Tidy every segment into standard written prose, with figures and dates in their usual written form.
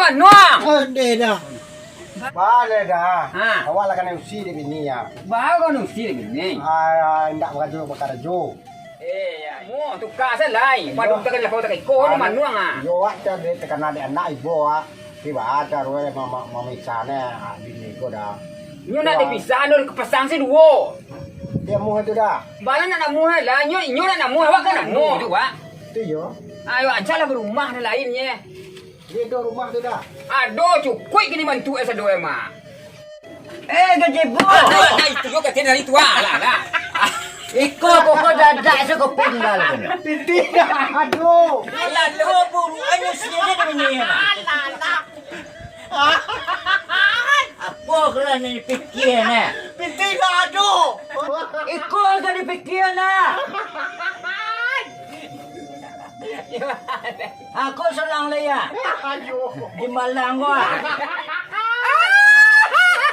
manuang. Ande dah. Bale dah. Ha. Awak lah kena usi di bini ya. Bawa kau nusi begini. Ndak berkara jo. Mu tukar selai. Padu tak kena kau tak ikut ni manuang ah. Yo ada de tekan ada anak ibu ah. Tiba ada roe mama sana bini ko dah. Nyo nak dipisah anu kepasang si dua. Dia mu itu dah. Bala nak mu lah. Nyo nak mu awak kan nak mu juga. Tu yo. Ayo ajalah berumah dan lainnya. Dia do rumah tu dah. Aduh cukup kini bantu esa doa mah. Gajebo. Nah itu juga tiada hari tua lah. Iko koko dadak se ko pinggal kan. Titi dah. Aduh. Lalu buru anu sini dah ni. Apa kena ni fikir ni? Titi dah aduh. Iko kan dipikir na. Aku senang leya. Aduh. Di Malang gua.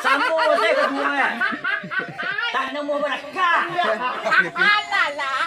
Sambung saya kedua. Tak nemu berkah. Alah lah.